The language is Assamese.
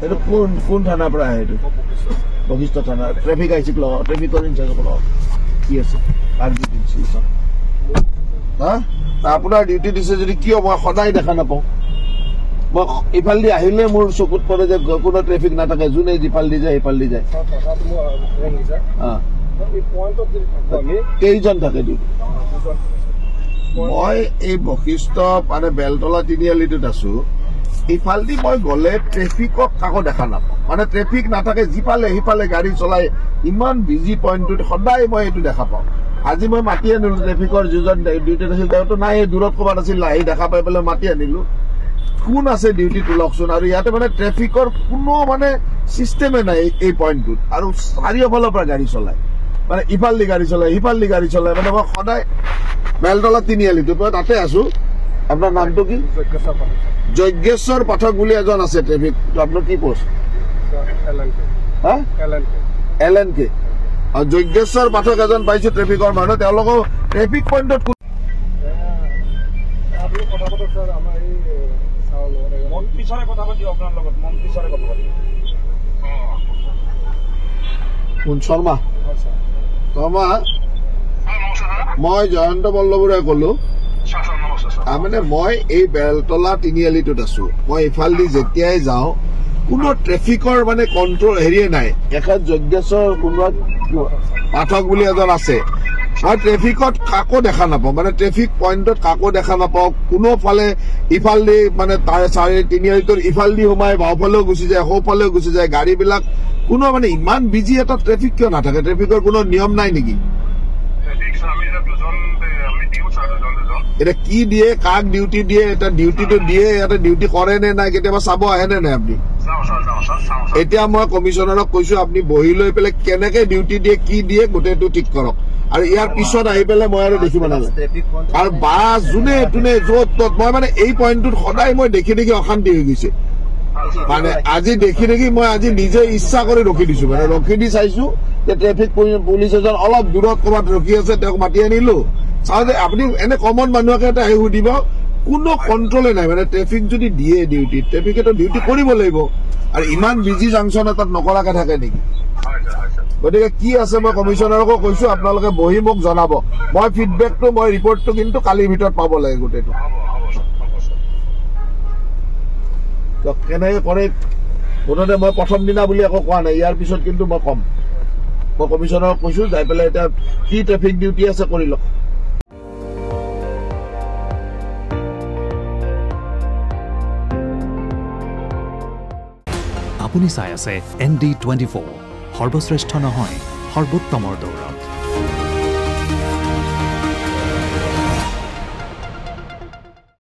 এইটো কোন থানাৰ পৰা আহে? এইটো বশিষ্ঠ থানা। ট্ৰেফিক আইচিক লগাও, ট্ৰেফিকৰ ইনচাৰ্জ লগাও। কি আছে তাৰ ডিউটি? হা, আপোনাৰ ডিউটি দিছে যদি কিয় মই সদায় দেখা নাপাওঁ? মই ইফালেদি আহিলে মোৰ চকুত পৰে যে কোনো ট্ৰেফিক নাথাকে, যোনে যিফালেদি যায় সেইফালেদি যায়। কেইজন থাকে ডিউটি? মই এই বশিষ্ঠ মানে বেলতলা তিনিআলিটোত আছো। ইফালেদি মই গলে ট্ৰেফিকক কাকো দেখা নাপাওঁ, মানে ট্ৰেফিক নাথাকে, যিফালে সিফালে গাড়ী চলাই ইমান বিজি পইণ্টটোত সদায় মই এইটো দেখা পাওঁ। আজি মই মাতি আনিলো ট্ৰেফিকৰ যিজন ডিউটিত আছিল, তেওঁতো নাই, দূৰত ক'ৰবাত আছিল, আহি দেখা পাই পেলাই মাতি আনিলো। কোন আছে ডিউটিটো লওকচোন। আৰু ইয়াতে মানে ট্ৰেফিকৰ কোনো মানে চিষ্টেমে নাই এই পইণ্টটোত, আৰু চাৰিওফালৰ পৰা গাড়ী চলাই, মানে ইফালেদি গাড়ী চলাই সিফালেদি গাড়ী চলাই। মানে মই সদায় বেলতলা তিনিআলিটো মই তাতে আছো। আপোনাৰ নামটো কি? যজ্ঞেশ্বৰ পাঠক বুলি এজন আছে ট্ৰেফিক। আপোনাৰ কি পোষ্ট? LNK। যজ্ঞেশ্বৰ পাঠক এজন পাইছো ট্ৰেফিকৰ মানুহ। তেওঁলোকৰ ট্ৰেফিক পইণ্টত কোন শৰ্মা? মই জয়ন্ত বল্লভবৰুৱাই কলো। তাৰমানে মই এই বেলতলা তিনিআলিটোত আছো। মই ইফালেদি যেতিয়াই যাওঁ কোনো ট্ৰেফিকৰ মানে কণ্ট্ৰল হেৰিয়ে নাই। এখন যজ্ঞেশ্বৰ পাঠক বুলি এজন আছে। মই ট্ৰেফিকত কাকো দেখা নাপাওঁ, মানে ট্ৰেফিক পইণ্টত কাকো দেখা নাপাওঁ। কোনোফালে ইফালেদি মানে তিনিআলিটোৰ ইফালেদি সোমাই বাওঁফালেও গুচি যায়, সোঁফালেও গুচি যায় গাড়ীবিলাক। কোনো মানে ইমান বিজি এটা ট্ৰেফিক কিয় নাথাকে? ট্ৰেফিকৰ কোনো নিয়ম নাই নেকি? এটা কি দিয়ে, কাক ডিউটি দিয়ে, এটা ডিউটিটো দিয়ে, এটা ডিউটি কৰে নে নাই, কেতিয়াবা চাব আহে নে নাই আপুনি? এতিয়া মই কমিশনাৰক কৈছো আপুনি বহি লৈ পেলাই কেনেকে ডিউটি দিয়ে, কি দিয়ে, গোটেইটো ঠিক কৰক। আৰু ইয়াৰ পিছত আহি পেলাই মই আৰু দেখিব নালাগে। আৰু বাছ যোনে তোনে য'ত ত'ত মই মানে এই পইণ্টটোত সদায় মই দেখি অশান্তি হৈ গৈছে। মানে আজি দেখি মই আজি নিজে ইচ্ছা কৰি ৰখি দিছো, মানে ৰখি দি চাইছো যে ট্ৰেফিক পুলিচ এজন অলপ দূৰত ক'ৰবাত ৰখি আছে, তেওঁক মাতি আনিলো। চাওঁ যে আপুনি এনে কমন মানুহকে এটা আহি সুধিব, কোনো কণ্ট্ৰলে নাই। মানে ট্ৰেফিক যদি দিয়ে ডিউটি, ট্ৰেফিকেতো ডিউটি কৰিব লাগিব। আৰু ইমান বিজি জাংচন এটাত নকৰাকে থাকে নেকি? গতিকে কি আছে মই কমিশনাৰকো কৈছো, আপোনালোকে বহি মোক জনাব। মই ফিডবেকটো, মই ৰিপৰ্টটো কিন্তু কালিৰ ভিতৰত পাব লাগে গোটেইটো। কেনেকে কৰে মুঠতে মই প্ৰথম দিনা বুলি একো কোৱা নাই, ইয়াৰ পিছত কিন্তু মই কম। মই কমিশনাৰক কৈছো যাই পেলাই এতিয়া কি ট্ৰেফিক ডিউটি আছে কৰি লওক। আপুনি চাই আছে ND24, সৰ্বশ্ৰেষ্ঠ নহয় সৰ্বোত্তমৰ দৌৰ।